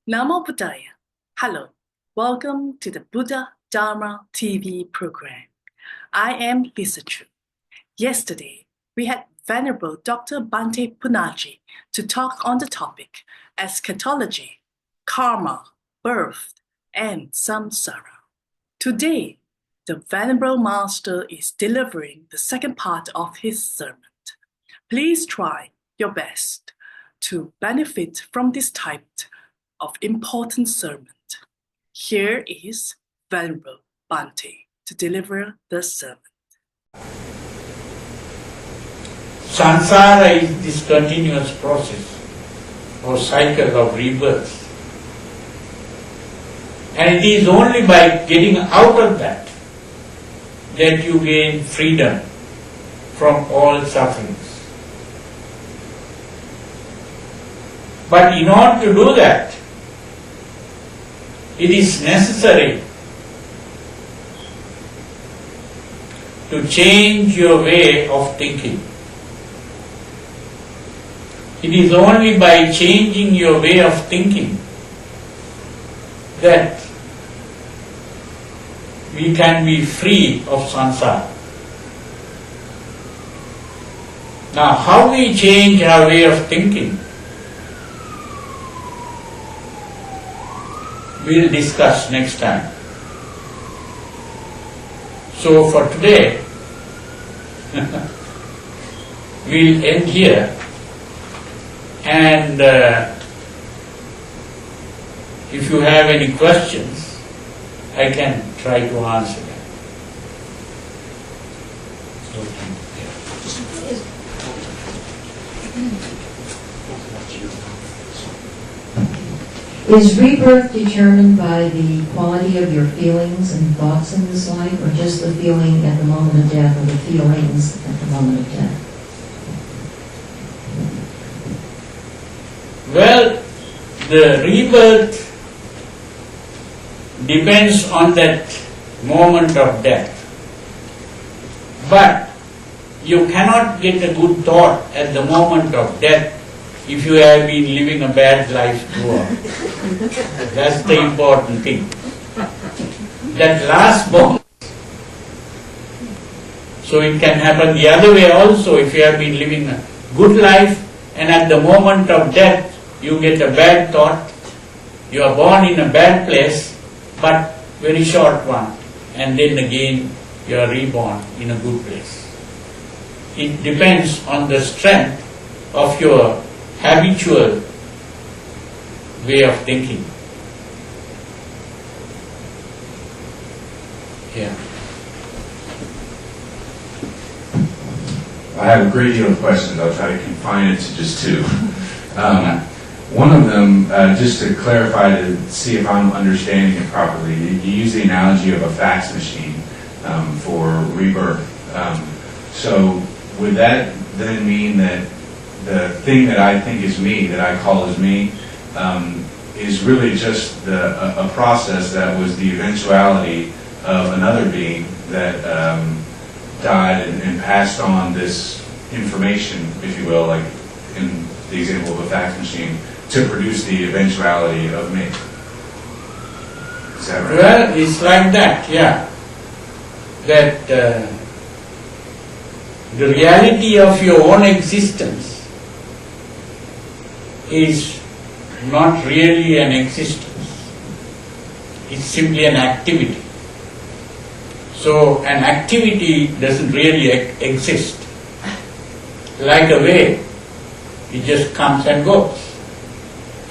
Namo Buddhaya. Hello, welcome to the Buddha Dharma TV program. I am Lisa Chu. Yesterday, we had Venerable Dr. Bhante Punaji to talk on the topic eschatology, karma, birth, and samsara. Today, the Venerable Master is delivering the second part of his sermon. Please try your best to benefit from this type of important sermon. Here is Venerable Bhante to deliver the sermon. Samsara is this continuous process or cycle of rebirth. And it is only by getting out of that you gain freedom from all sufferings. But in order to do that, it is necessary to change your way of thinking. It is only by changing your way of thinking that we can be free of samsara. Now, how we change our way of thinking, we'll discuss next time. So for today, we'll end here, and if you have any questions, I can try to answer them. Is rebirth determined by the quality of your feelings and thoughts in this life, or just the feeling at the moment of death, or the feelings at the moment of death? Well, the rebirth depends on that moment of death. But you cannot get a good thought at the moment of death if you have been living a bad life throughout. That's the important thing. That last moment. So it can happen the other way also. If you have been living a good life and at the moment of death you get a bad thought, you are born in a bad place, but very short one, and then again you are reborn in a good place. It depends on the strength of your habitual way of thinking. Yeah. I have a great deal of questions. I'll try to confine it to just two. One of them, just to clarify, to see if I'm understanding it properly, you use the analogy of a fax machine for rebirth. So would that then mean that the thing that I think is me, that I call as me, is really just a process that was the eventuality of another being that died and passed on this information, if you will, like in the example of a fax machine, to produce the eventuality of me. Is that right? Well, it's like that, yeah. That the reality of your own existence is not really an existence. It's simply an activity. So an activity doesn't really exist. Like a wave, it just comes and goes.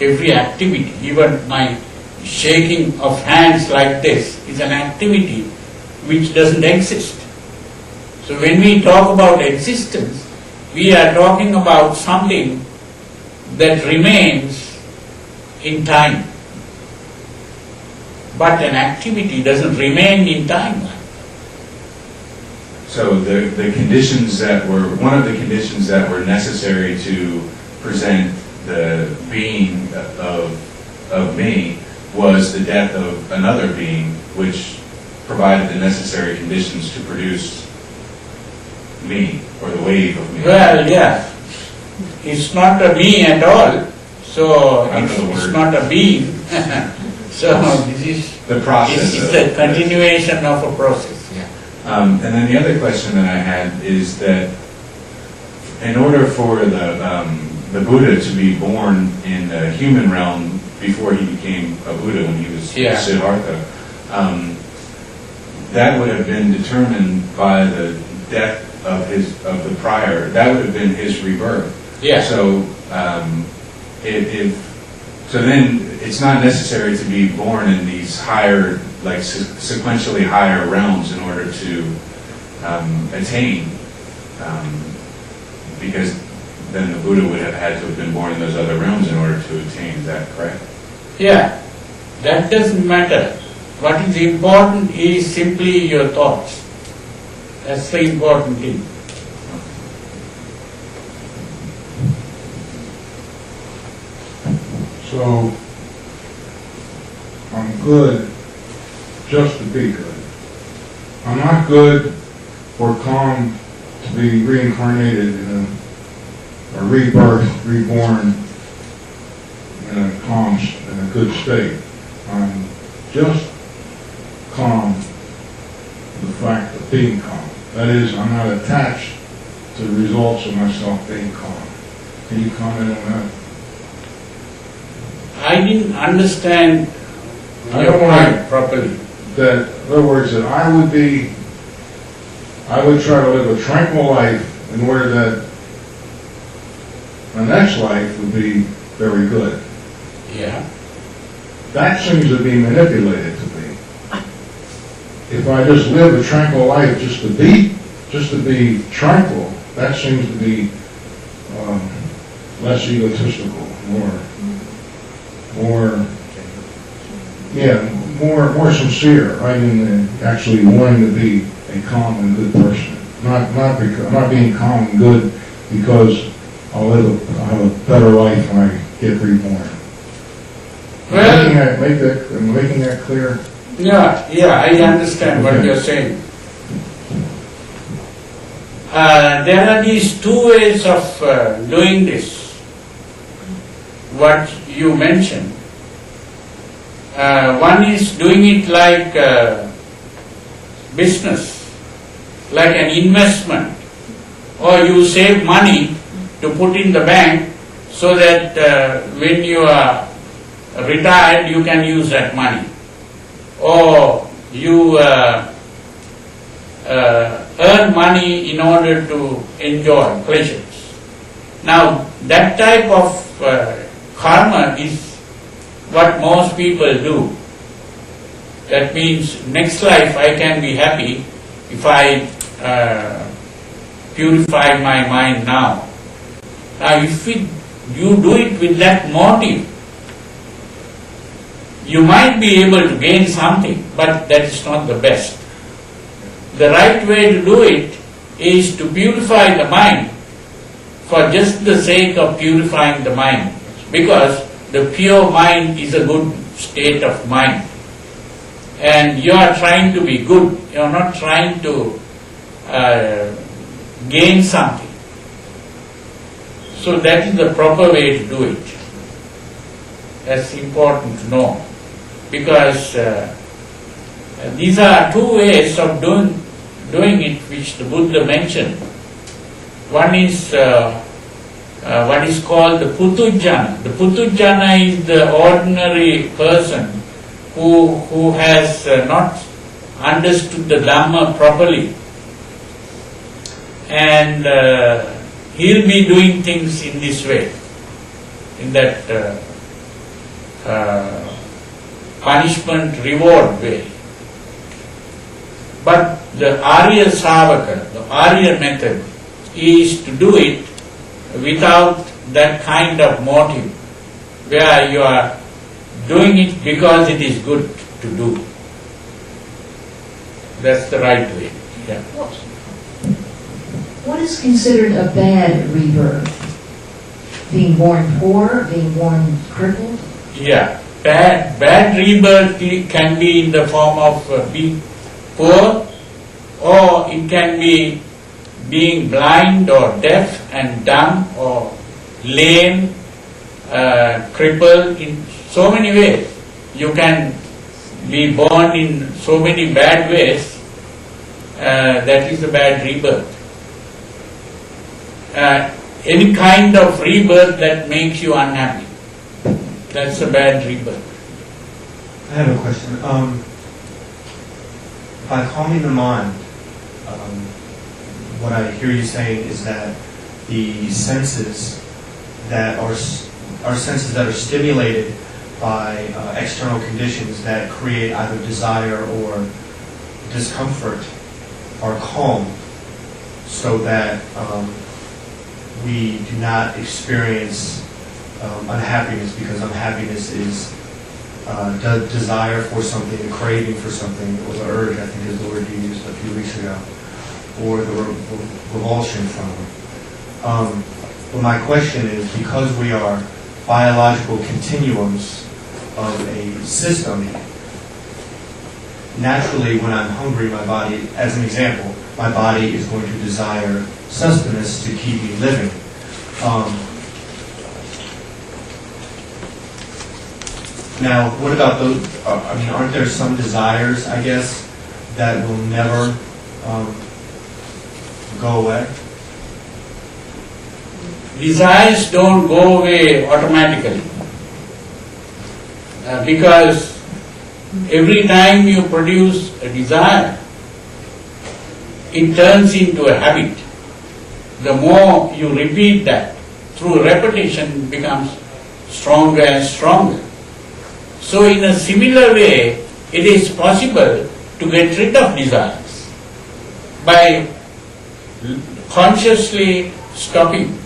Every activity, even my shaking of hands like this, is an activity which doesn't exist. So when we talk about existence, we are talking about something that remains in time. But an activity doesn't remain in time. So the conditions that were, one of the conditions that were necessary to present the being of me was the death of another being, which provided the necessary conditions to produce me, or the wave of me. Well, yeah. It's not a me at all. So I don't know the it's word. not a being. So this is The process. it's of the continuation of a process. Yeah. And then the other question that I had is that in order for the Buddha to be born in the human realm before he became a Buddha when he was Siddhartha, that would have been determined by the death of the prior. That would have been his rebirth. Yeah. So so then it's not necessary to be born in these higher, like sequentially higher realms in order to attain, because then the Buddha would have had to have been born in those other realms in order to attain. Is that correct? Yeah, that doesn't matter. What is important is simply your thoughts. That's the important thing. So, I'm good just to be good. I'm not good or calm to be reincarnated in a rebirth, reborn in a calm, in a good state. I'm just calm to the fact of being calm. That is, I'm not attached to the results of myself being calm. Can you comment on that? I didn't understand I your don't want point properly. that, in other words, that I would try to live a tranquil life in order that my next life would be very good. Yeah. That seems to be manipulated to me. If I just live a tranquil life just to be tranquil, that seems to be less egotistical, more sincere, right, in actually wanting to be a calm and good person. Not being calm and good because I'll have a better life when I get reborn. Well, Am I making that clear? yeah, I understand what Okay. you're saying. There are these two ways of doing this. What you mentioned. One is doing it like business, like an investment, or you save money to put in the bank so that when you are retired you can use that money, or you earn money in order to enjoy pleasures. Now that type of karma is what most people do. That means next life I can be happy if I purify my mind now. Now if you do it with that motive, you might be able to gain something, but that is not the best. The right way to do it is to purify the mind for just the sake of purifying the mind, because the pure mind is a good state of mind. And you are trying to be good, you are not trying to gain something. So that is the proper way to do it. That's important to know. Because these are two ways of doing it which the Buddha mentioned. One is what is called the Putujjana. The Putujjana is the ordinary person who has not understood the Dhamma properly, and he'll be doing things in this way, in that punishment reward way. But the Arya Savaka, the Arya method, is to do it without that kind of motive, where you are doing it because it is good to do. That's the right way. Yeah. What is considered a bad rebirth? Being born poor, being born crippled? Yeah. Bad rebirth can be in the form of being poor, or it can be being blind or deaf and dumb or lame crippled in so many ways. You can be born in so many bad ways. That is a bad rebirth. Any kind of rebirth that makes you unhappy, that's a bad rebirth. I have a question. By calming the mind, what I hear you saying is that the senses that are senses that are stimulated by external conditions that create either desire or discomfort are calmed, so that we do not experience unhappiness, because unhappiness is the desire for something, the craving for something, or the urge, I think is the word you used a few weeks ago, or the revulsion from it. But my question is, because we are biological continuums of a system, naturally when I'm hungry, my body, as an example, my body is going to desire sustenance to keep me living. Now, what about those, aren't there some desires, I guess, that will never go away? Desires don't go away automatically, because every time you produce a desire, it turns into a habit. The more you repeat that, through repetition it becomes stronger and stronger. So in a similar way, it is possible to get rid of desires by consciously stopping.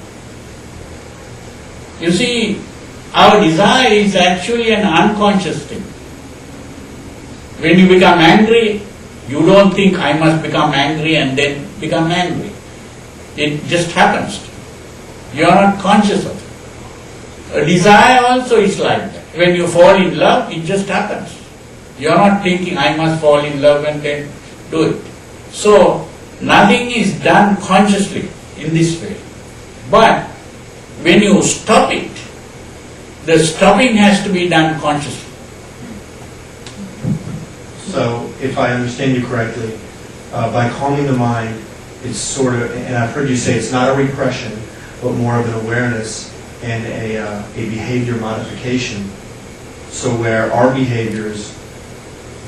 You see, our desire is actually an unconscious thing. When you become angry, you don't think I must become angry and then become angry. It just happens. You are not conscious of it. A desire also is like that. When you fall in love, it just happens. You are not thinking I must fall in love and then do it. So, nothing is done consciously in this way. But when you stop it, the stopping has to be done consciously. So, if I understand you correctly, by calming the mind, it's sort of, and I've heard you say it's not a repression, but more of an awareness and a behavior modification, so where our behaviors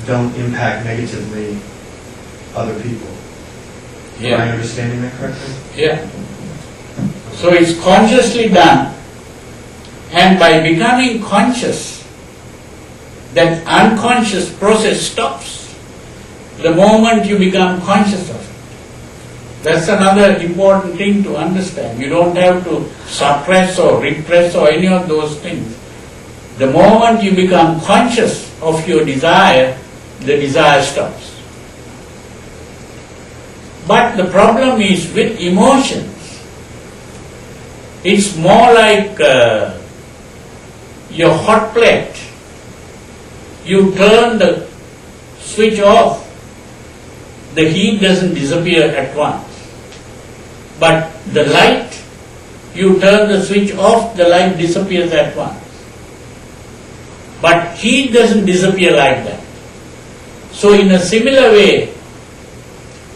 don't impact negatively other people. Yeah. Am I understanding that correctly? Yeah. So it's consciously done, and by becoming conscious, that unconscious process stops the moment you become conscious of it. That's another important thing to understand. You don't have to suppress or repress or any of those things. The moment you become conscious of your desire, the desire stops. But the problem is with emotions. It's more like your hot plate. You turn the switch off, the heat doesn't disappear at once. But the light, you turn the switch off, the light disappears at once. But heat doesn't disappear like that. So in a similar way,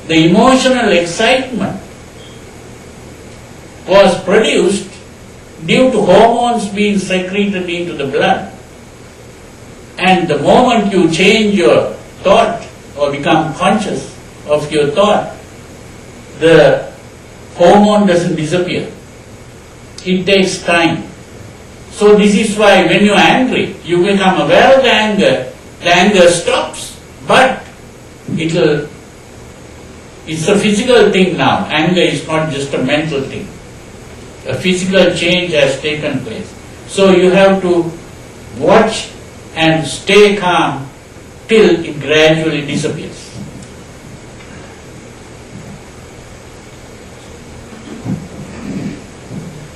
the emotional excitement was produced due to hormones being secreted into the blood. And the moment you change your thought or become conscious of your thought, the hormone doesn't disappear. It takes time. So this is why when you're angry, you become aware of the anger stops, but it's a physical thing now. Anger is not just a mental thing. A physical change has taken place. So you have to watch and stay calm till it gradually disappears.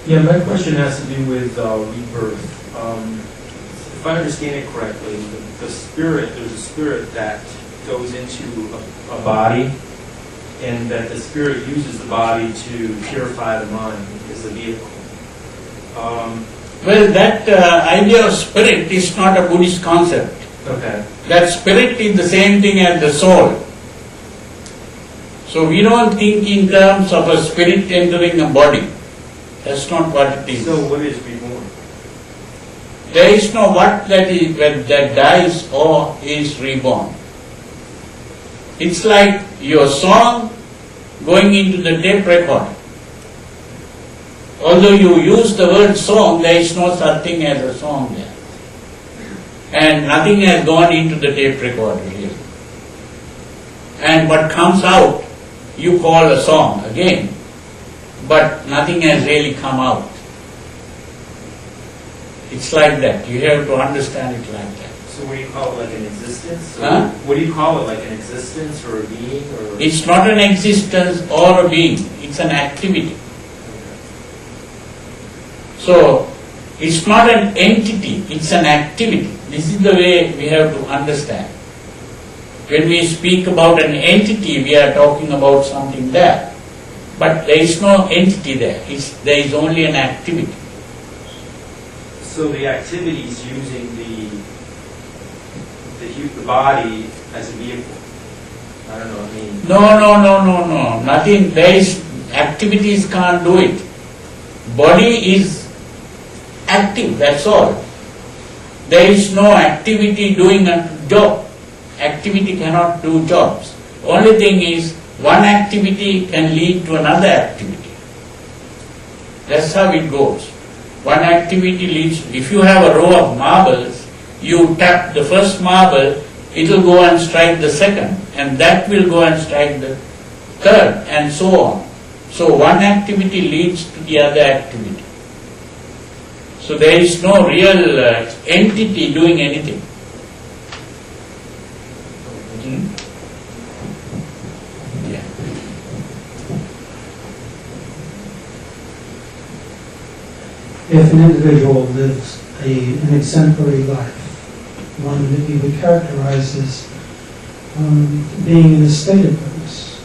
Yeah, my question has to do with rebirth. If I understand it correctly, there's a spirit that goes into a body, and that the spirit uses the body to purify the mind as a vehicle. Well, that idea of spirit is not a Buddhist concept. Okay. That spirit is the same thing as the soul. So we don't think in terms of a spirit entering a body. That's not what it is. So what is reborn? There is no what that dies or is reborn. It's like your song going into the tape recorder. Although you use the word song, there is no such thing as a song there. And nothing has gone into the tape recorder here. And what comes out, you call a song again, but nothing has really come out. It's like that. You have to understand it like that. So what do you call it, like an existence? Or Huh? what do you call it, like an existence or a being? Or It's not an existence or a being, it's an activity. So, it's not an entity, it's an activity. This is the way we have to understand. When we speak about an entity, we are talking about something there. But there is no entity there, there is only an activity. So the activity is using the body as a vehicle. I don't know. I mean. No. Nothing. There is activities can't do it. Body is active. That's all. There is no activity doing a job. Activity cannot do jobs. Only thing is one activity can lead to another activity. That's how it goes. One activity leads. If you have a row of marbles, you tap the first marble, it will go and strike the second, and that will go and strike the third, and so on. So one activity leads to the other activity. So there is no real entity doing anything. Yeah. If an individual lives an exemplary life, one that you would characterize as being in a state of goodness.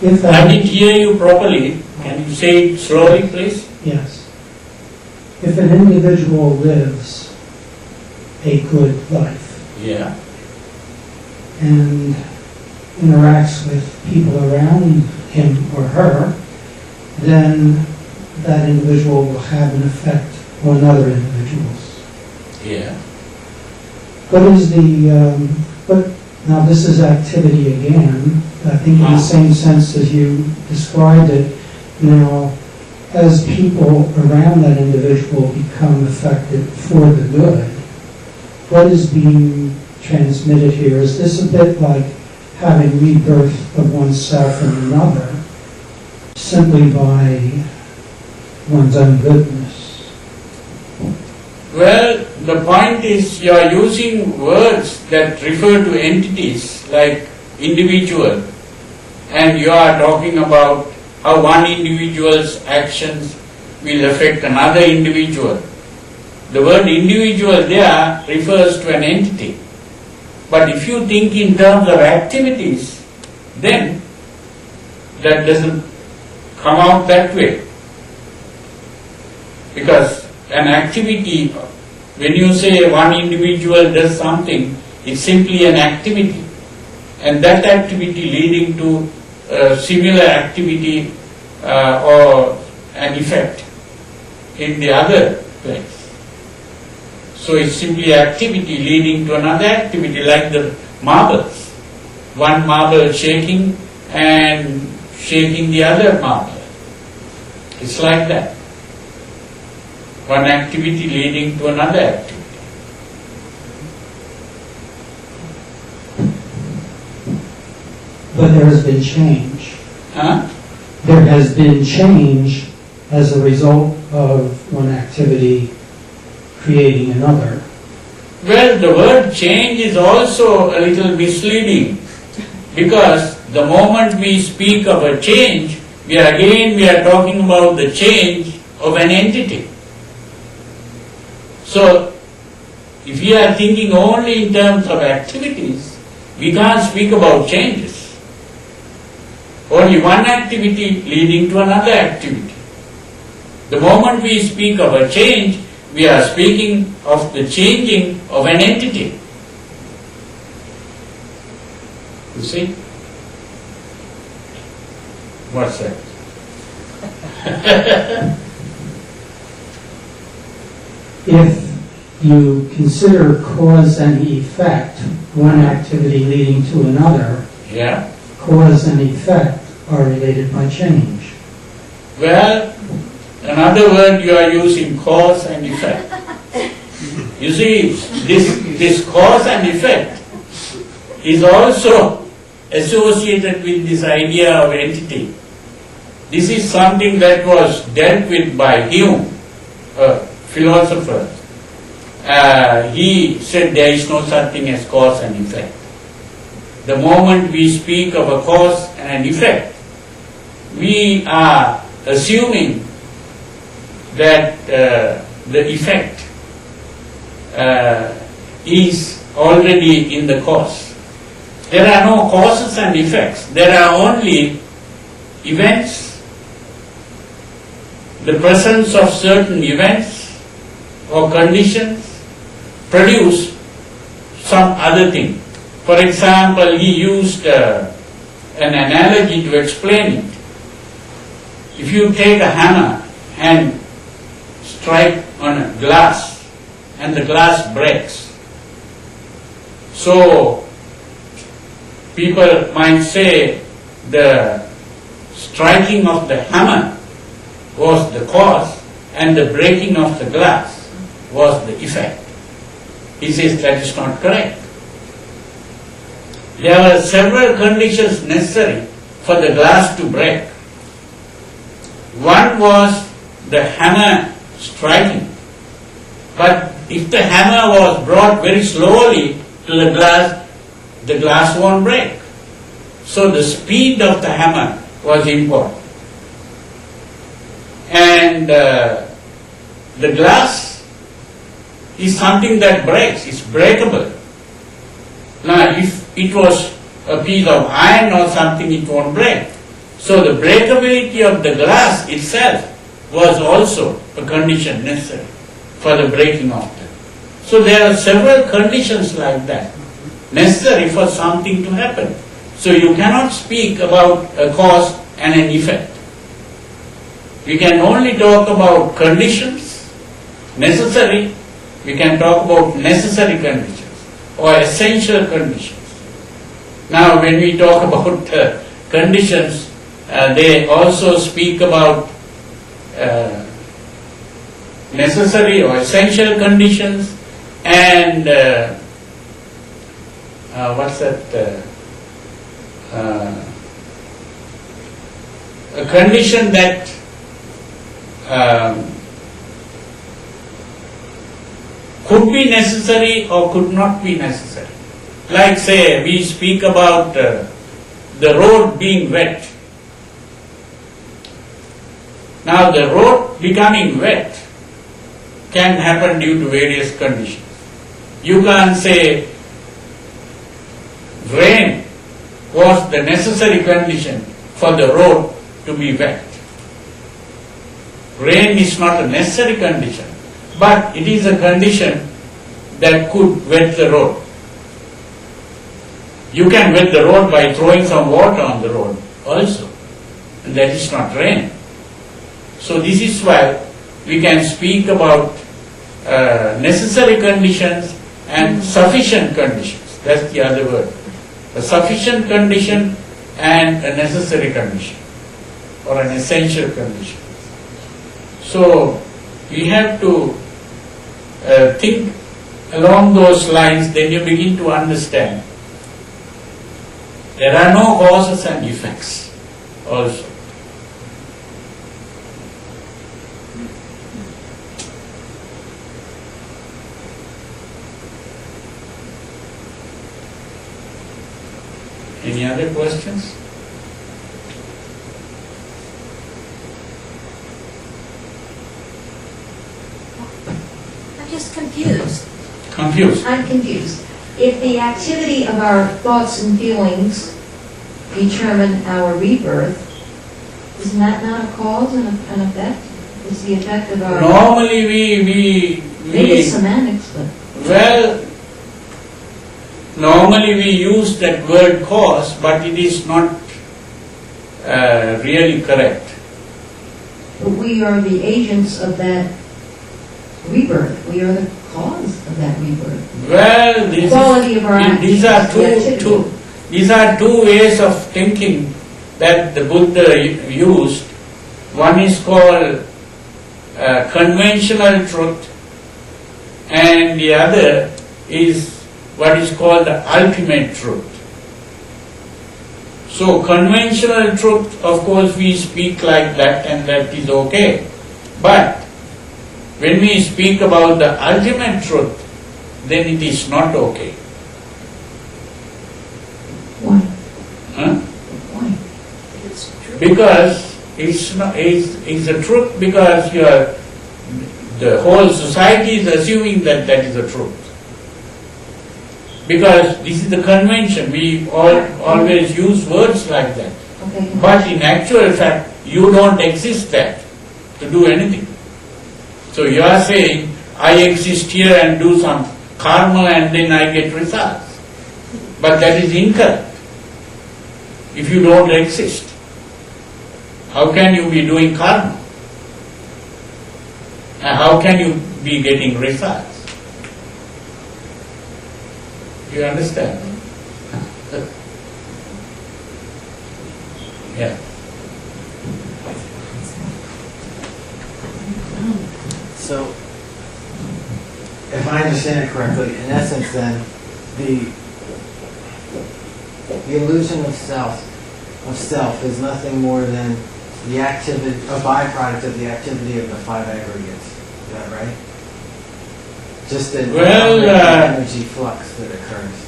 If I that, didn't hear you properly. Can you say it slowly, please? yes. If an individual lives a good life Yeah. and interacts with people around him or her, then that individual will have an effect on other individuals. Yeah. What is now this is activity again, I think in the same sense as you described it. Now, as people around that individual become affected for the good, what is being transmitted here? Is this a bit like having rebirth of oneself in another simply by one's own goodness? Well, the point is you are using words that refer to entities like individual, and you are talking about how one individual's actions will affect another individual. The word individual there refers to an entity. But if you think in terms of activities, then that doesn't come out that way. Because an activity, when you say one individual does something, it's simply an activity. And that activity leading to similar activity or an effect in the other place. So it's simply activity leading to another activity, like the marbles. One marble shaking and shaking the other marble. It's like that. One activity leading to another activity. But there has been change. Huh? There has been change as a result of one activity creating another. Well, the word change is also a little misleading, because the moment we speak of a change, we are talking about the change of an entity. So, if we are thinking only in terms of activities, we can't speak about changes. Only one activity leading to another activity. The moment we speak of a change, we are speaking of the changing of an entity. You see? What's that? If you consider cause and effect, one activity leading to another, Yeah. cause and effect are related by change. Well, another word you are using, cause and effect. You see, this cause and effect is also associated with this idea of entity. This is something that was dealt with by Hume, a philosopher. He said there is no such thing as cause and effect. The moment we speak of a cause and an effect, we are assuming that the effect is already in the cause. There are no causes and effects. There are only events, the presence of certain events or conditions produce some other thing. For example, he used an analogy to explain it. If you take a hammer and strike on a glass and the glass breaks, so people might say the striking of the hammer was the cause and the breaking of the glass was the effect. He says that is not correct. There were several conditions necessary for the glass to break. One was the hammer striking. But if the hammer was brought very slowly to the glass won't break. So the speed of the hammer was important. And the glass is something that breaks, it's breakable. Now if it was a piece of iron or something, it won't break. So the breakability of the glass itself was also a condition necessary for the breaking of it. So there are several conditions like that necessary for something to happen. So you cannot speak about a cause and an effect. We can only talk about conditions, necessary. We can talk about necessary conditions or essential conditions. Now when we talk about conditions, they also speak about necessary or essential conditions and what's that? A condition that could be necessary or could not be necessary. Like say we speak about the road being wet. Now the road becoming wet can happen due to various conditions. You can't say rain was the necessary condition for the road to be wet. Rain is not a necessary condition, but it is a condition that could wet the road. You can wet the road by throwing some water on the road also, and that is not rain. So this is why we can speak about necessary conditions and sufficient conditions. That's the other word. A sufficient condition and a necessary condition or an essential condition. So we have to think along those lines, then you begin to understand. There are no causes and effects also. Any other questions? I'm just confused. Confused. I'm confused. If the activity of our thoughts and feelings determine our rebirth, isn't that not a cause and an effect? It's the effect of our... Normally we Maybe it's semantics, but... well, normally we use that word cause, but it is not really correct. But we are the agents of that rebirth. We are the cause of that rebirth. Well, The quality of our these actions, are these are two ways of thinking that the Buddha used. One is called conventional truth, and the other is what is called the ultimate truth. So conventional truth, of course, we speak like that and that is okay. But when we speak about the ultimate truth, then it is not okay. Why? Huh? Why? Because it's a truth because the whole society is assuming that that is the truth. Because this is the convention, we always use words like that. Okay. But in actual fact, you don't exist that to do anything. So you are saying, I exist here and do some karma and then I get results. But that is incorrect. If you don't exist, how can you be doing karma? And how can you be getting results? You understand? Yeah. So, if I understand it correctly, in essence then, the illusion of self is nothing more than the activity, a byproduct of the activity of the five aggregates. Is that right? Just an energy flux that occurs.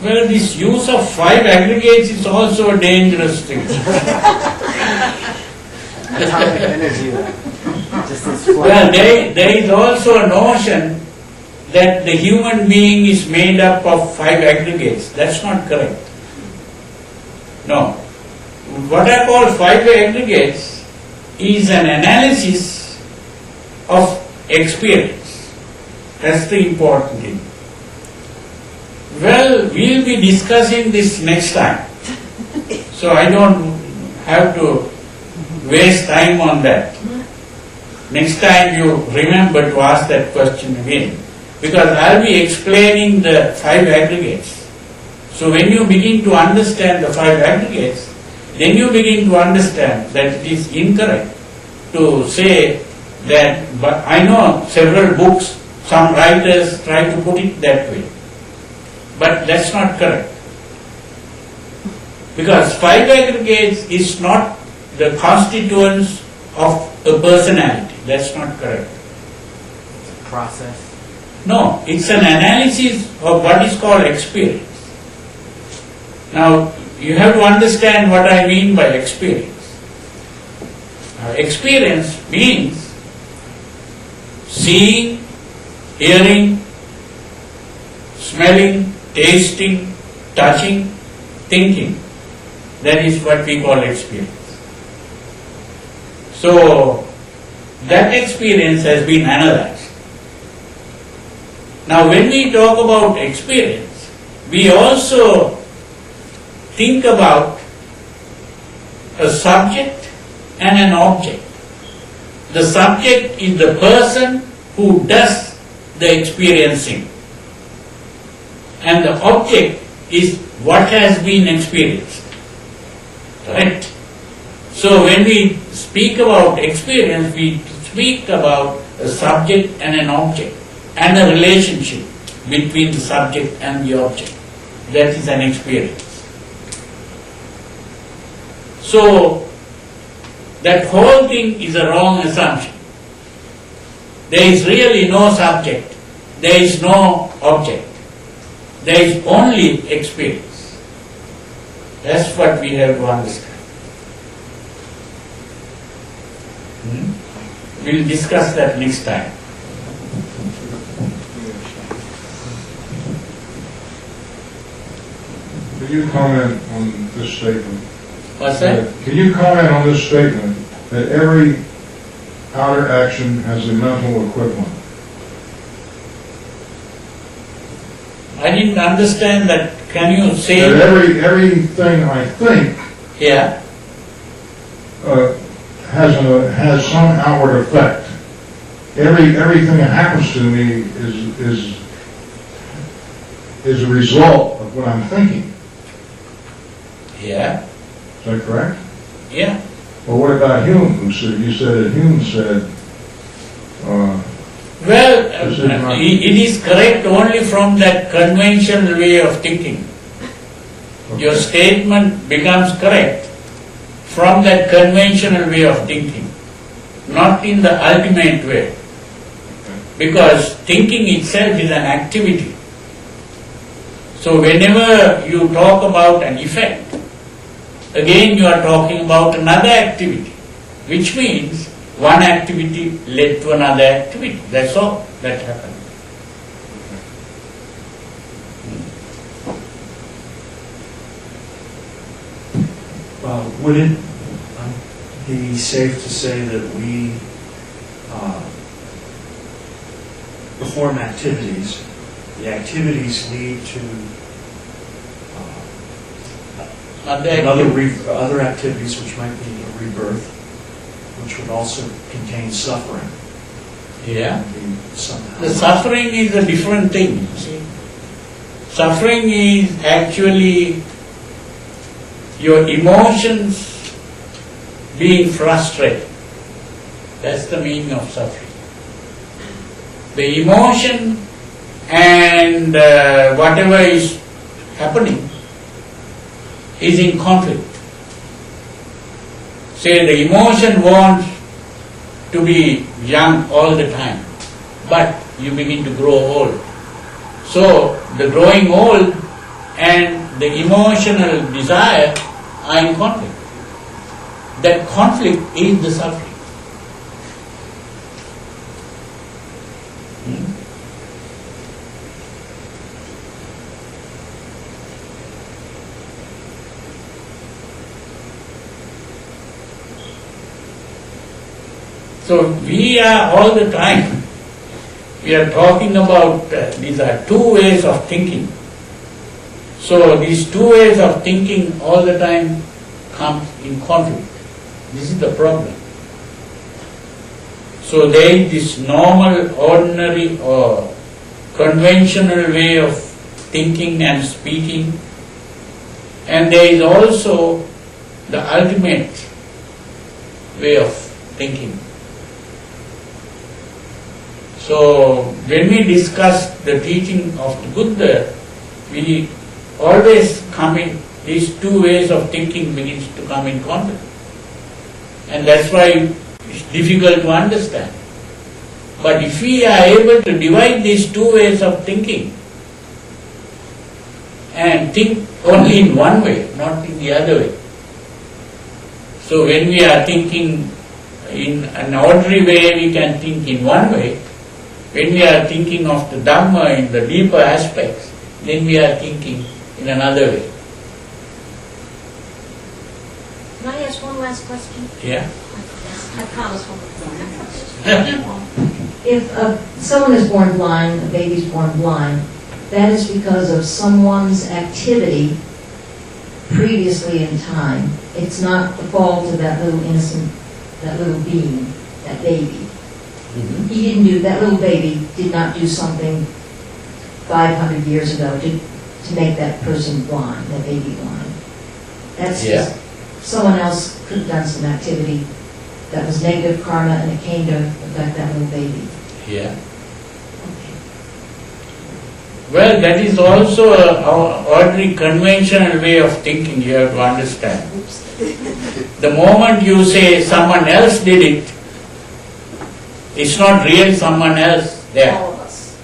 Well, this use of five aggregates is also a dangerous thing. Atomic energy then. Just this flux. Well, there is also a notion that the human being is made up of five aggregates. That's not correct. No. What I call five aggregates is an analysis of experience. That's the important thing. Well, we'll be discussing this next time. So I don't have to waste time on that. Next time you remember to ask that question again. Because I'll be explaining the five aggregates. So when you begin to understand the five aggregates, then you begin to understand that it is incorrect to say that, but I know several books, some writers try to put it that way. But that's not correct. Because five aggregates is not the constituents of a personality. That's not correct. It's a process. No, it's an analysis of what is called experience. Now, you have to understand what I mean by experience. Experience means seeing, hearing, smelling, tasting, touching, thinking. That is what we call experience. So, that experience has been analyzed. Now, when we talk about experience, we also think about a subject and an object. The subject is the person who does the experiencing, and the object is what has been experienced. Right? So when we speak about experience, we speak about a subject and an object, and a relationship between the subject and the object. That is an experience. So, that whole thing is a wrong assumption. There is really no subject, there is no object, there is only experience. That's what we have to understand. We'll discuss that next time. Can you comment on this statement? What's that? Can you comment on this statement that every outer action has a mental equivalent. I didn't understand that. Can you say? That everything I think Yeah. has some outward effect. Everything that happens to me is a result of what I'm thinking. Yeah. Is that correct? Yeah. Well, what about Hume? You said that Hume said. Well, This is not- it is correct only from that conventional way of thinking. Your statement becomes correct from that conventional way of thinking, not in the ultimate way. Because thinking itself is an activity. So whenever you talk about an effect, again you are talking about another activity, which means one activity led to another activity. That's all that happened. Would it be safe to say that we perform activities, the activities lead to other activities which might be a rebirth, which would also contain suffering? Yeah. Somehow. The suffering is a different thing. See? Suffering is actually your emotions being frustrated. That's the meaning of suffering. The emotion and whatever is happening is in conflict. Say the emotion wants to be young all the time, but you begin to grow old. So the growing old and the emotional desire are in conflict. That conflict is the suffering. So we are all the time, we are talking about these are two ways of thinking. So these two ways of thinking all the time come in conflict. This is the problem. So there is this normal, ordinary or conventional way of thinking and speaking, and there is also the ultimate way of thinking. So when we discuss the teaching of the Buddha, we always come in, these two ways of thinking begins to come in conflict. And that's why it's difficult to understand. But if we are able to divide these two ways of thinking and think only in one way, not in the other way. So when we are thinking in an ordinary way, we can think in one way. When we are thinking of the Dhamma in the deeper aspects, then we are thinking in another way. Can I ask one last question? Yeah? I promise one more. If someone is born blind, a baby's born blind, that is because of someone's activity previously in time. It's not the fault of that little innocent, that little being, that baby. He didn't do, that little baby did not do something 500 years ago to make that person blind, that baby blind. That's just, someone else could have done some activity that was negative karma and it came to affect that little baby. Yeah. Well, that is also an ordinary conventional way of thinking, you have to understand. The moment you say someone else did it, it's not real someone else there. All of us.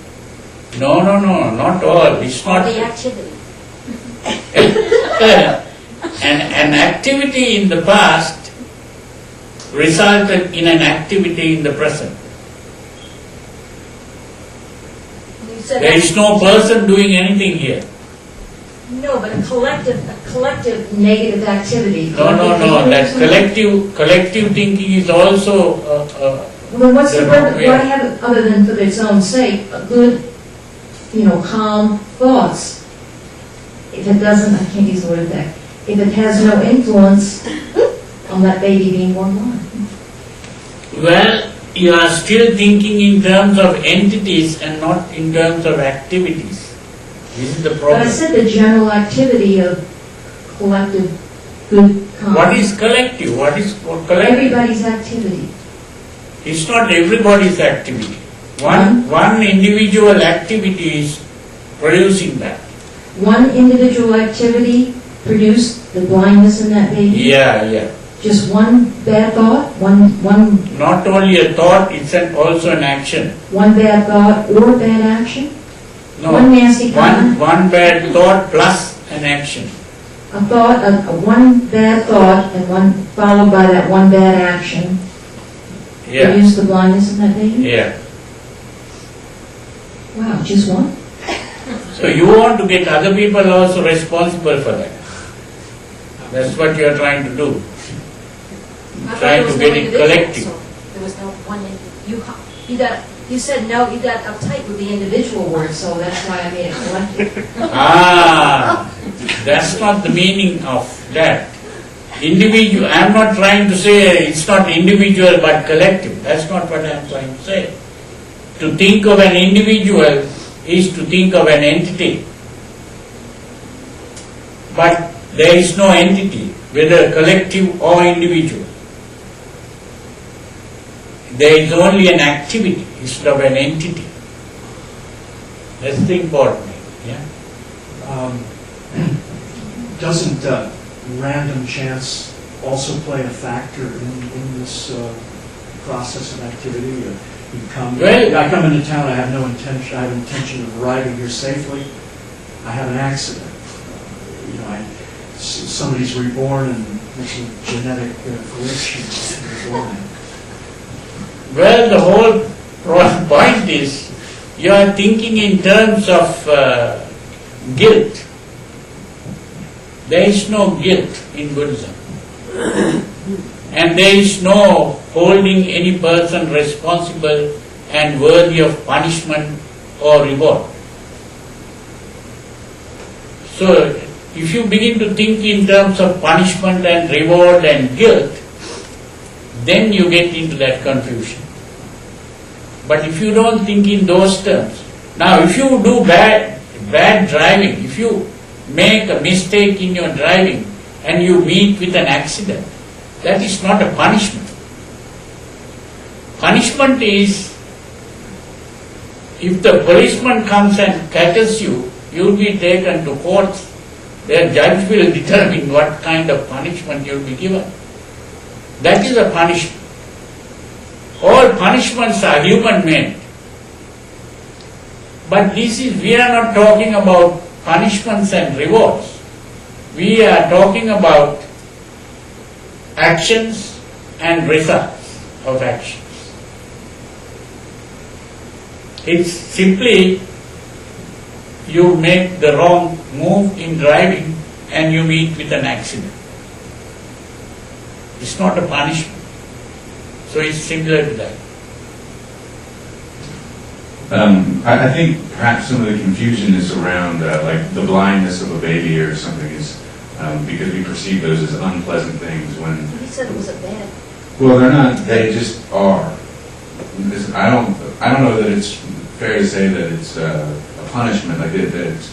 No, not all. It's All not. the activity. An activity in the past resulted in an activity in the present. You said There is no person doing anything here. no, but a collective negative activity. No. That collective thinking is also Well, then what's the The purpose, wrong why way. have it, other than for its own sake, a good, calm thoughts? If it doesn't, I can't use the word effect, if it has no influence on that baby being born blind. Well, you are still thinking in terms of entities and not in terms of activities. This is the But I problem. said the general activity of collective good, calm. What is collective? What is collective? Everybody's activity. It's not everybody's activity. One individual activity is producing that. One individual activity produced the blindness in that baby? Yeah. Just one bad thought, one Not only a thought, it's also an action. bad thought or bad action? No, One nasty comment? one bad thought plus an action. A thought, one bad thought and one followed by that one bad action Yeah, produced the blindness in that baby? yeah. Wow, just one? So you want to get other people also responsible for that. That's what you are trying to do. I thought Trying there was to no get it individual, collective. so there was no one, you said no, you got uptight with the individual word, so that's why I made it collective. That's not the meaning of that. Individual, I'm not trying to say it's not individual but collective. That's not what I'm trying to say. To think of an individual is to think of an entity. But there is no entity, whether collective or individual. There is only an activity instead of an entity. That's the important thing. Yeah? Doesn't random chance also play a factor in this process of activity? I come into town, I have intention of arriving here safely. I have an accident. Somebody's reborn and there's a genetic glitch in the born. Well, the whole point is you are thinking in terms of guilt. There is no guilt in Buddhism. And there is no holding any person responsible and worthy of punishment or reward. So, if you begin to think in terms of punishment and reward and guilt, then you get into that confusion. But if you don't think in those terms, now if you do bad driving, if you make a mistake in your driving and you meet with an accident, that is not a punishment. Punishment is, if the policeman comes and catches you, you will be taken to court. Their judge will determine what kind of punishment you will be given. That is a punishment. All punishments are human-made. But we are not talking about punishments and rewards. We are talking about actions and results of actions. It's simply you make the wrong move in driving and you meet with an accident. It's not a punishment. So it's similar to that. I think perhaps some of the confusion is around like the blindness of a baby or something is because we perceive those as unpleasant things when... He said it was a bad. Well, they're not, they just are. I don't know that it's fair to say that it's a punishment, like that it's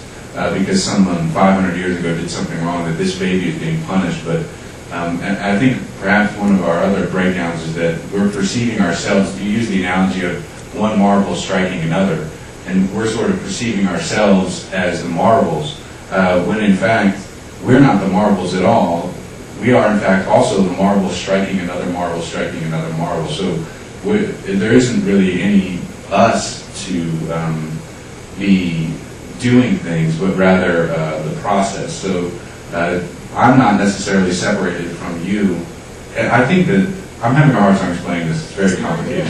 because someone 500 years ago did something wrong, that this baby is being punished, but and I think perhaps one of our other breakdowns is that we're perceiving ourselves, you use the analogy of one marble striking another, and we're sort of perceiving ourselves as the marbles, when in fact we're not the marbles at all. We are in fact also the marble striking another marble striking another marble. So there isn't really any us to be doing things, but rather the process. So I'm not necessarily separated from you. And I think that I'm having a hard time explaining this. It's very complicated.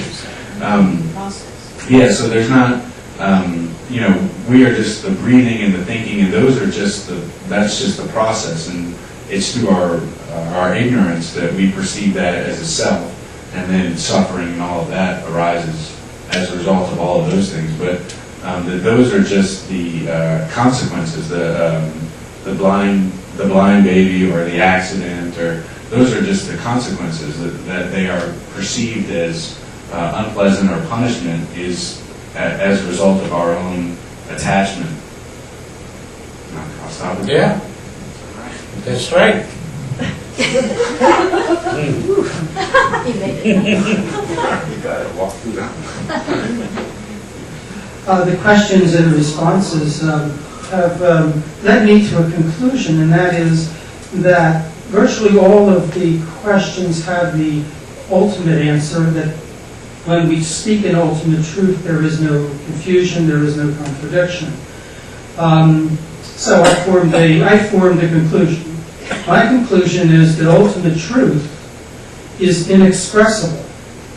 Yeah, so there's not, we are just the breathing and the thinking, and those are that's just the process, and it's through our ignorance that we perceive that as a self. and then suffering and all of that arises as a result of all of those things. But that those are just the consequences. The blind baby or the accident, or those are just the consequences that they are perceived as unpleasant or punishment is as a result of our own attachment. I'll stop it. Yeah, that's right. You made it. You gotta walk through that. The questions and responses have led me to a conclusion, and that is that virtually all of the questions have the ultimate answer, that when we speak in ultimate truth, there is no confusion, there is no contradiction. So I formed a conclusion. My conclusion is that ultimate truth is inexpressible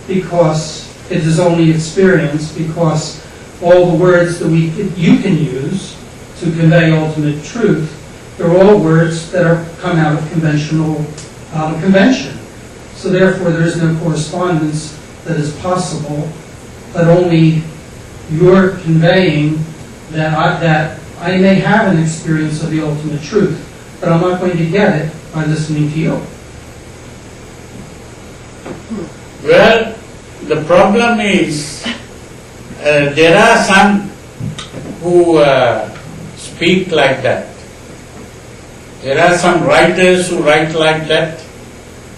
because it is only experience, because all the words that you can use to convey ultimate truth, they're all words that come out of convention. So therefore there is no correspondence that is possible, but only you're conveying that I may have an experience of the ultimate truth, but I'm not going to get it by listening to you. Well, the problem is there are some who speak like that. There are some writers who write like that,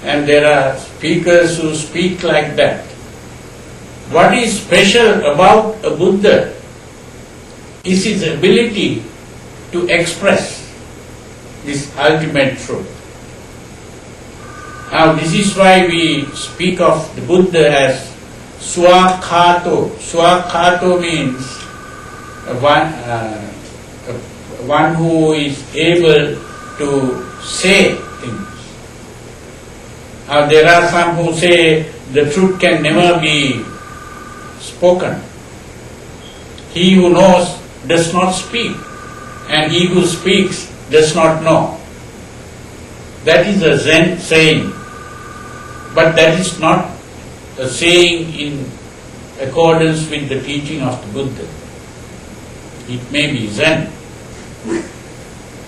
and there are speakers who speak like that. What is special about a Buddha is his ability to express this ultimate truth. Now, this is why we speak of the Buddha as Swakhato. Swakhato means one who is able to say things. Now, there are some who say the truth can never be spoken. He who knows does not speak, and he who speaks does not know. That is a Zen saying, but that is not a saying in accordance with the teaching of the Buddha. It may be Zen.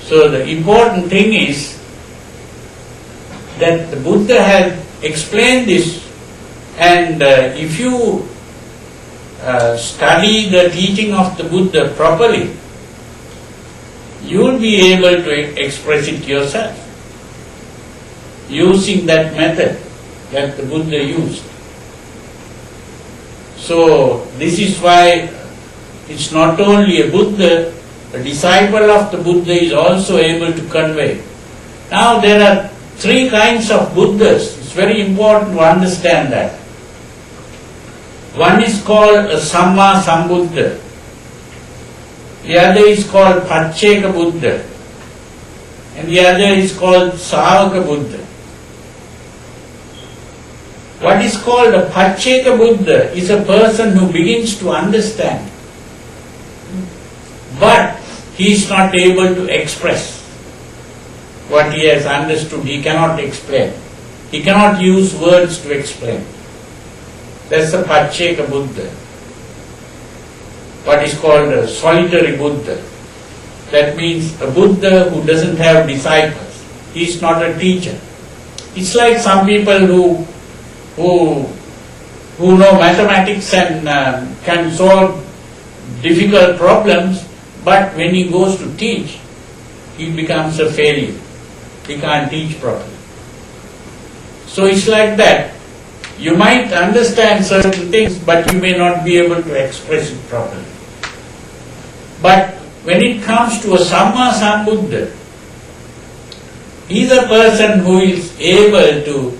So the important thing is that the Buddha has explained this, and if you study the teaching of the Buddha properly, you will be able to express it yourself using that method that the Buddha used. So this is why it's not only a Buddha, a disciple of the Buddha is also able to convey. Now there are three kinds of Buddhas. It's very important to understand that. One is called a Samma Sambuddha. The other is called Pacceka Buddha. And the other is called Savaka Buddha. What is called a Pacceka Buddha is a person who begins to understand, but he is not able to express what he has understood. He cannot explain. He cannot use words to explain. That's the Pacceka Buddha. What is called a solitary Buddha. That means a Buddha who doesn't have disciples. He is not a teacher. It's like some people who know mathematics and can solve difficult problems, but when he goes to teach, he becomes a failure. He can't teach properly. So it's like that. You might understand certain things, but you may not be able to express it properly. But when it comes to a Samma Sambuddha, he is a person who is able to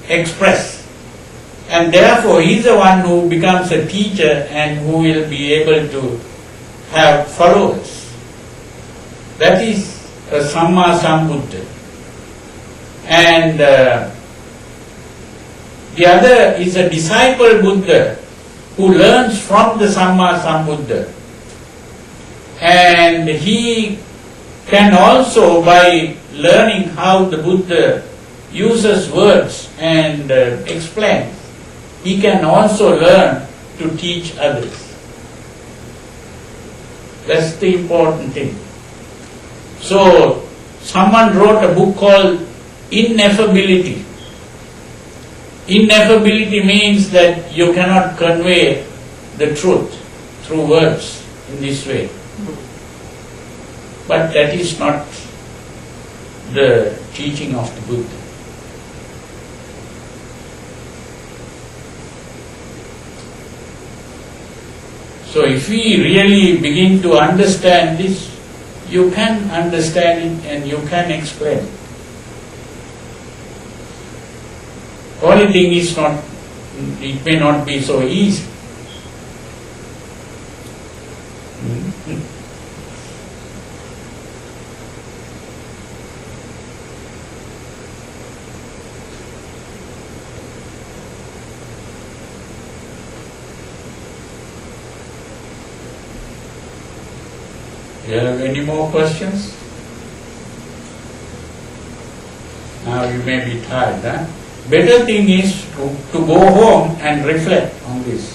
express, and therefore he is the one who becomes a teacher and who will be able to have followers. That is a Samma Sambuddha. And the other is a disciple Buddha who learns from the Samma Sambuddha. And he can also, by learning how the Buddha uses words and explains, he can also learn to teach others. That's the important thing. So, someone wrote a book called Ineffability. Ineffability means that you cannot convey the truth through words in this way. But that is not the teaching of the Buddha. So if we really begin to understand this, you can understand it and you can explain it. Only thing is not, it may not be so easy. Do you have any more questions? Now you may be tired, huh? Better thing is to go home and reflect on this.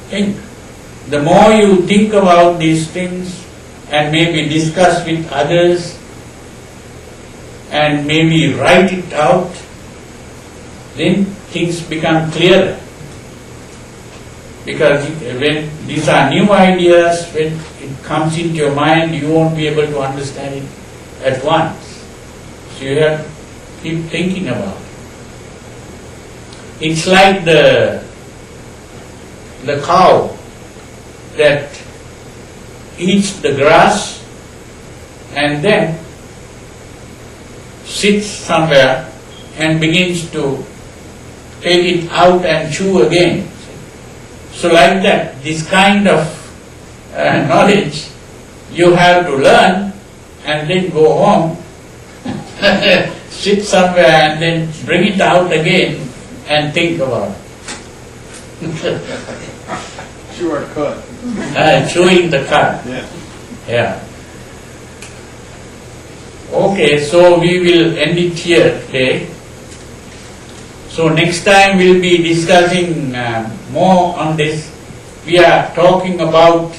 Think. The more you think about these things and maybe discuss with others and maybe write it out, then things become clearer. Because when these are new ideas, when it comes into your mind, you won't be able to understand it at once. So you have to keep thinking about it. It's like the cow that eats the grass and then sits somewhere and begins to take it out and chew again. So like that, this kind of knowledge you have to learn and then go home, sit somewhere and then bring it out again and think about it. Sure could. Chewing the cud. Yeah. Yeah. Okay, so we will end it here today. So next time we'll be discussing more on this. We are talking about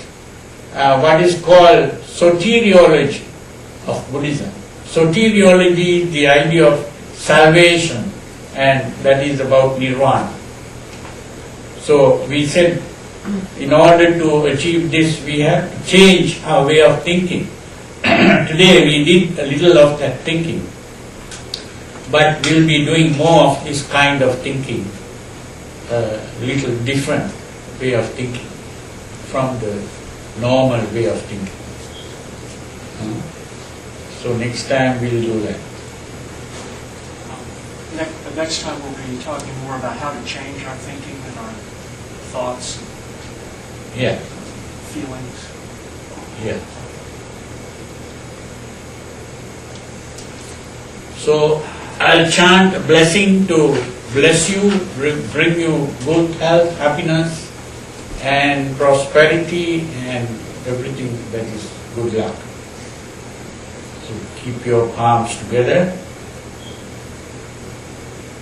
what is called soteriology of Buddhism. Soteriology is the idea of salvation, and that is about nirvana. So we said in order to achieve this we have to change our way of thinking. Today we did a little of that thinking. But we'll be doing more of this kind of thinking, a little different way of thinking from the normal way of thinking. So next time we'll do that. Next time we'll be talking more about how to change our thinking and our thoughts, Yeah, feelings. yeah. So I'll chant a blessing to bless you, bring you good health, happiness, and prosperity, and everything that is good luck. So keep your palms together.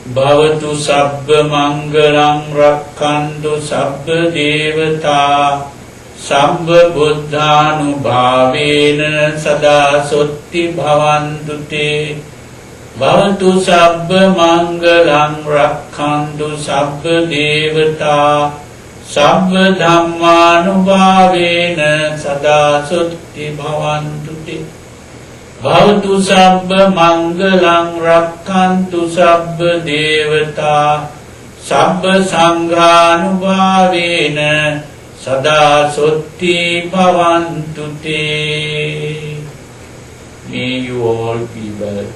Bhavatu sabba mangalam rakkantu sabba devata sabba buddhanubhavena sada sotti bhavantu te. Bhavatu sabba mangalam rakkantu sabba devata sabba dhammanubhavena sada sotti bhavantu te. Bhavatu sabba mangalam rakkantu sabba devata sabba sanghanubhavena sada sotti bhavantu te. May you all be well.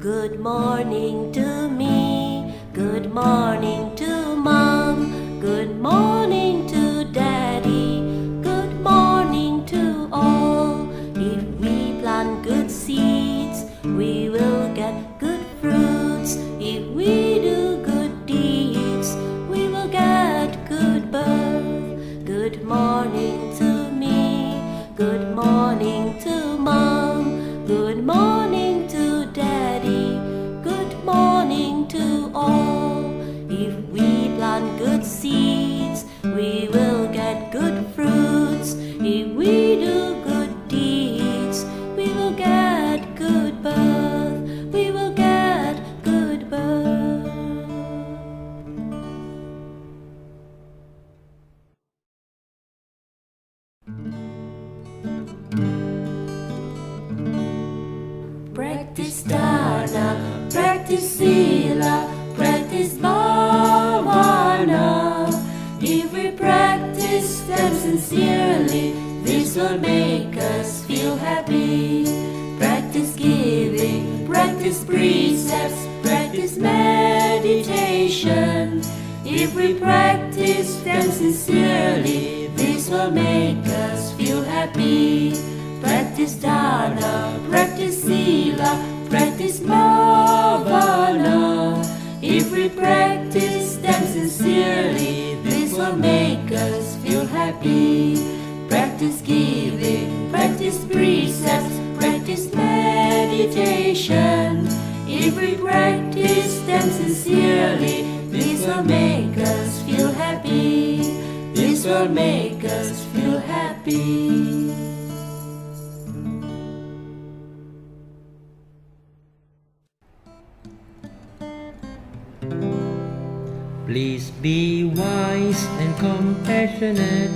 Good morning to me, good morning to mom, good morning to daddy, good morning to all. If we plant good seeds, we will get good fruits. If we do good deeds, we will get good birds. morning to me. Good morning to Mom. Good morning to Daddy. Good morning to all. If we plant good seeds, we will get good fruits. If we do good deeds, we will get good birth. We will get good birth. Practice dana, practice sila, practice bhavana. If we practice them sincerely, this will make us feel happy. Practice giving, practice precepts, practice meditation. If we practice them sincerely, this will make us feel happy. Practice dana, practice sila, practice bhavana. If we practice them sincerely, this will make us feel happy. Practice giving, practice precepts, practice meditation. If we practice them sincerely, this will make us feel happy. This will make us feel happy. Please be wise and compassionate,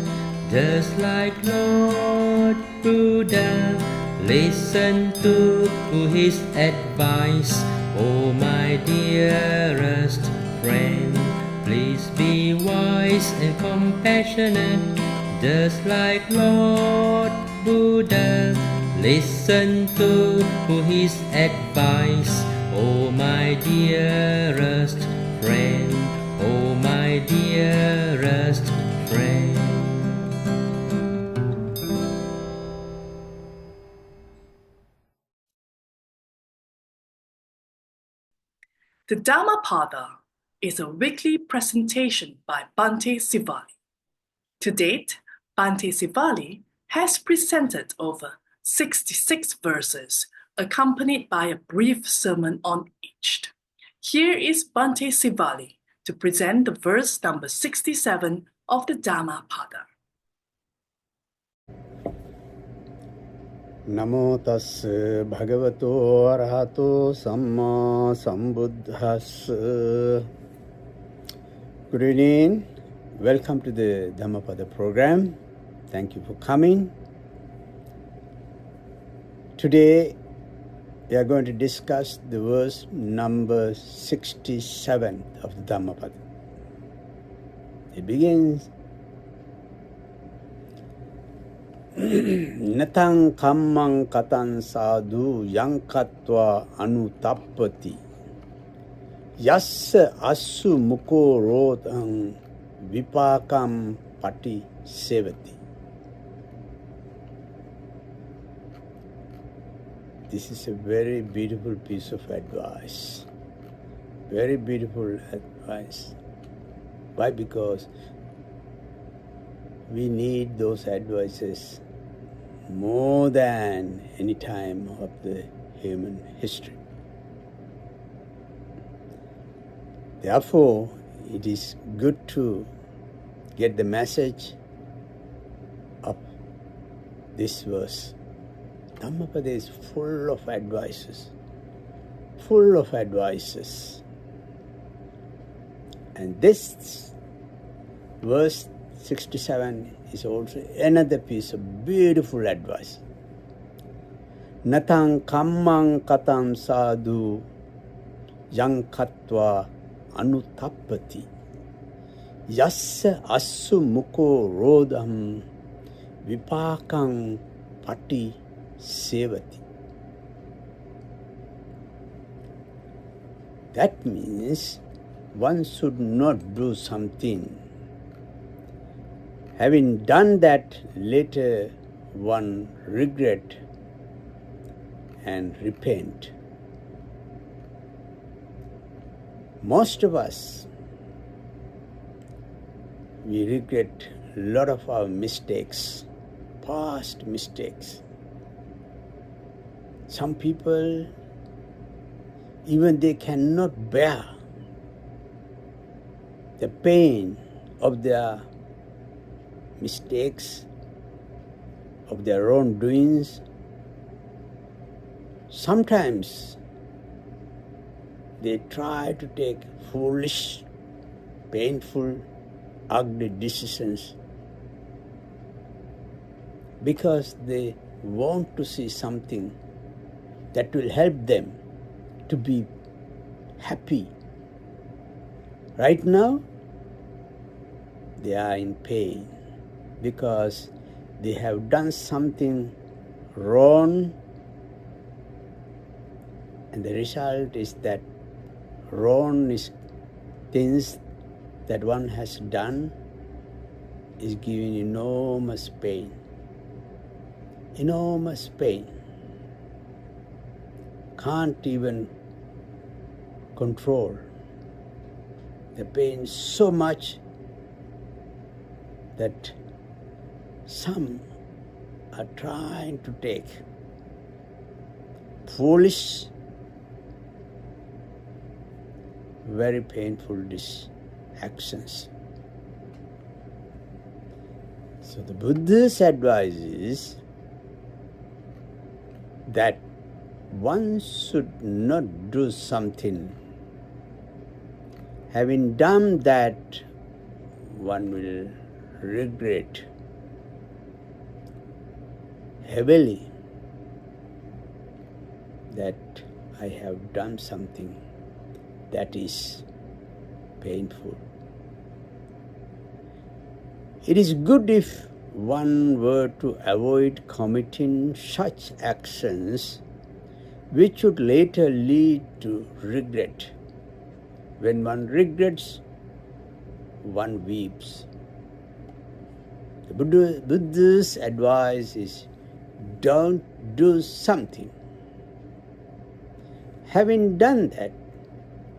just like Lord Buddha. Listen to his advice, oh my dearest friend. Please be wise and compassionate, just like Lord Buddha. Listen to his advice, oh my dearest friend. Oh my dearest friend. The Dhammapada is a weekly presentation by Bhante Sivali. To date, Bhante Sivali has presented over 66 verses, accompanied by a brief sermon on each. Here is Bhante Sivali to present the verse number 67 of the Dhammapada. Namo tassa bhagavato arahato samma sambuddhassa. Good evening. Welcome to the Dhammapada program. Thank you for coming. Today we are going to discuss the verse number 67 of the Dhammapada. It begins, Natang kammang katan sadhu yankatva anutappati yassa assu mukho rodang vipakam pati sevati. This is a very beautiful piece of advice. Very beautiful advice. Why? Because we need those advices more than any time of the human history. Therefore, it is good to get the message of this verse. Dhammapada is full of advices. Full of advices. And this verse 67 is also another piece of beautiful advice. Natang kammang katam sadhu yankatva anutappati yassa assu mukho rodam vipakam pati sevati. That means one should not do something. Having done that, later one regret and repent. Most of us, we regret a lot of our mistakes, past mistakes. Some people, even they cannot bear the pain of their mistakes, of their wrongdoings. Sometimes they try to take foolish, painful, ugly decisions because they want to see something that will help them to be happy. Right now, they are in pain because they have done something wrong, and the result is that wrong things that one has done is giving enormous pain. Enormous pain. Can't even control. The pain so much that some are trying to take foolish, very painful actions. So the Buddha's advice is that one should not do something. Having done that, one will regret heavily that I have done something that is painful. It is good if one were to avoid committing such actions which would later lead to regret. When one regrets, one weeps. The Buddha's advice is, don't do something. Having done that,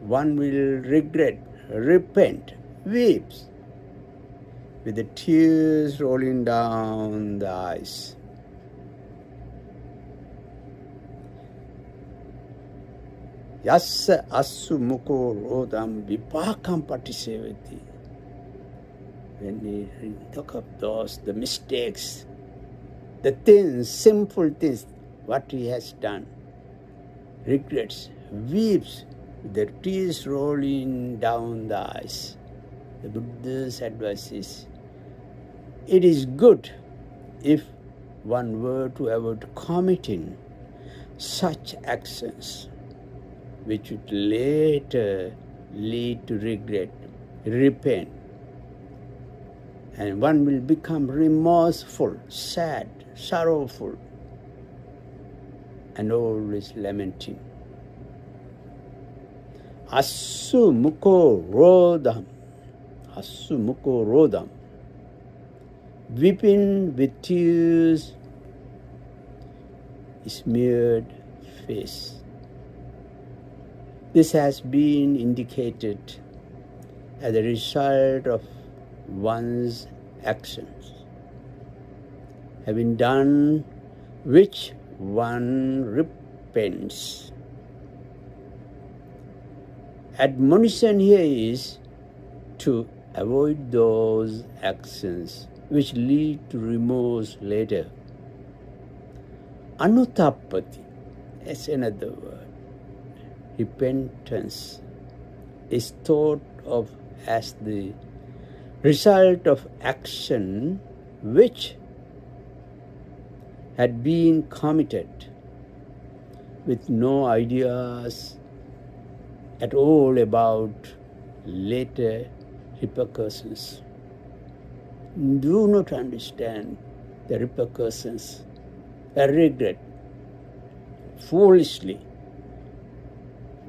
one will regret, repent, weeps, with the tears rolling down the eyes. Yassa assu mukho rodam vipakam patisevati. When we talk of the mistakes, the things, sinful things, what he has done, regrets, weeps, with the tears rolling down the eyes. The Buddha's advice is, it is good if one were to avoid committing such actions which would later lead to regret, repent, and one will become remorseful, sad, sorrowful, and always lamenting. Assu mukho rodam. Assu mukho rodam. Weeping with tears, smeared face. This has been indicated as a result of one's actions, having done which one repents. Admonition here is to avoid those actions which lead to remorse later. Anuttappati, that's another word. Repentance is thought of as the result of action which had been committed with no ideas at all about later repercussions. Do not understand the repercussions, a regret, foolishly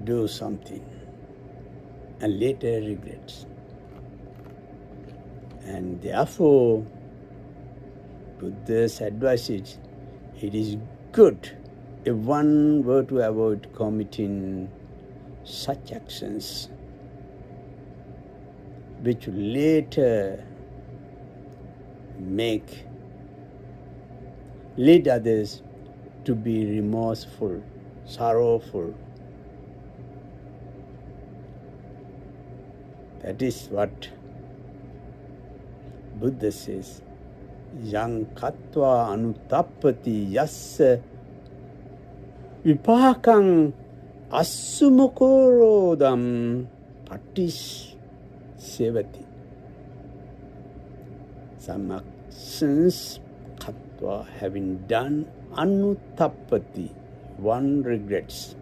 do something and later regrets. And therefore, Buddha's advice is, it is good if one were to avoid committing such actions which later lead others to be remorseful, sorrowful. That is what Buddha says. Yang katva anuttappati yassa vipakang assumukorodam patis sevati. Some actions katva, having done, anuttappati, one regrets.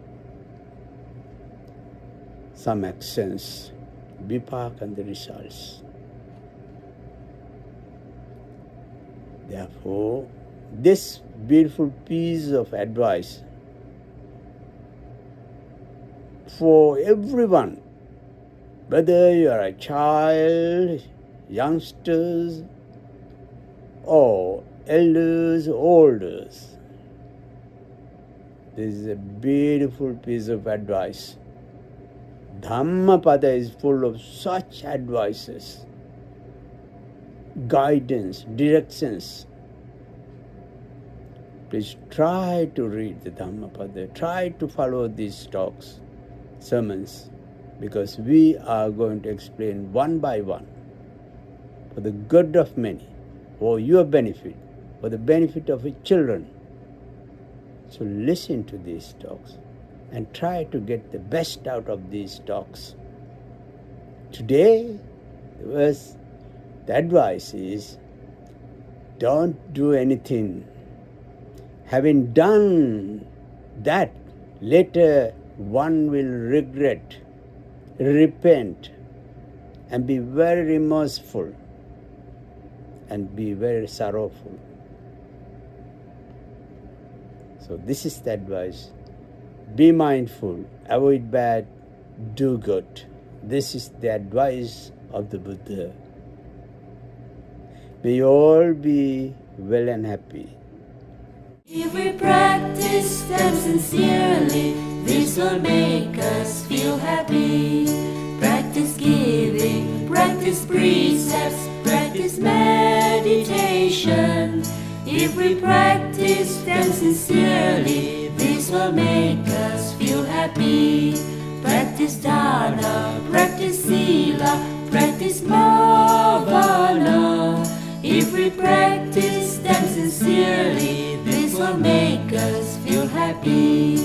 Some actions, vipaka, and the results. Therefore, this beautiful piece of advice for everyone, whether you are a child, youngsters, or elders, olders, this is a beautiful piece of advice. Dhammapada is full of such advices, guidance, directions. Please try to read the Dhammapada, try to follow these talks, sermons, because we are going to explain one by one for the good of many, for your benefit, for the benefit of your children. So listen to these talks and try to get the best out of these talks. Today, the advice is, don't do anything. Having done that, later one will regret, repent, and be very remorseful and be very sorrowful. So this is the advice. Be mindful, avoid bad, do good. This is the advice of the Buddha. May you all be well and happy. If we practice them sincerely, this will make us feel happy. Practice giving, practice precepts, practice meditation. If we practice them sincerely, this will make us feel happy. Practice dana, practice sila, practice bhavana. If we practice them sincerely, this will make us feel happy.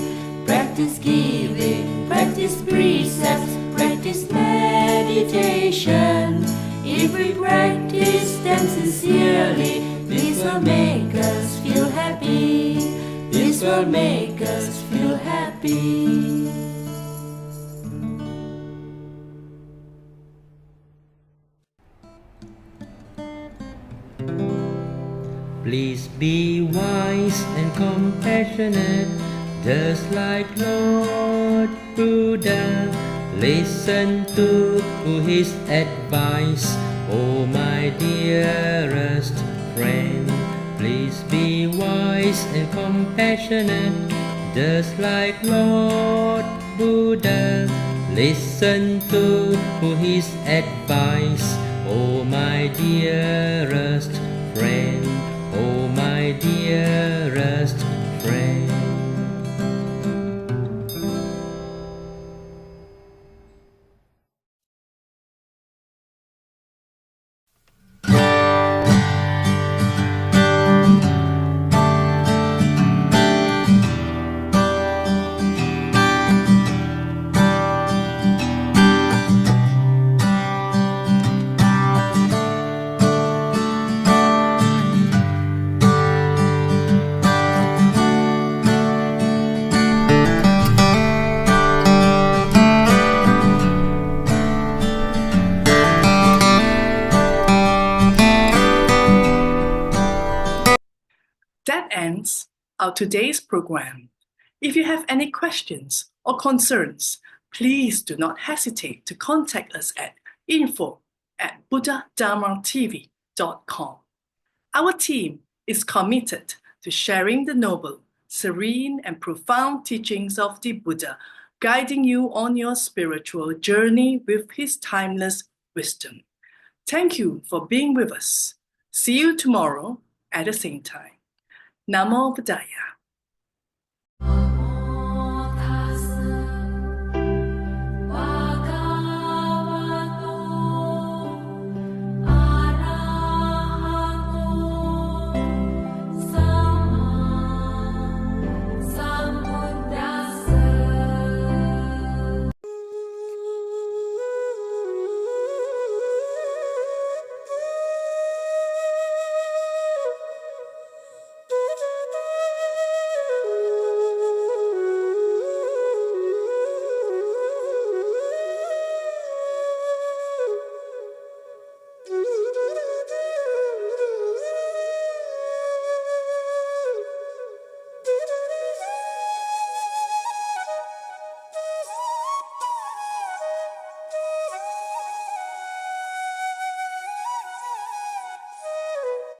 Practice giving, practice precepts, practice meditation. If we practice them sincerely, this will make us feel happy. This will make us feel happy. Please be wise and compassionate, just like Lord Buddha. Listen to his advice, oh my dearest friend. Please be wise and compassionate, just like Lord Buddha. Listen to his advice, oh my dearest friend. Oh my dearest friend. That ends our today's program. If you have any questions or concerns, please do not hesitate to contact us at info@buddhadharmatv.com. Our team is committed to sharing the noble, serene, and profound teachings of the Buddha, guiding you on your spiritual journey with his timeless wisdom. Thank you for being with us. See you tomorrow at the same time. Namo Buddhaya.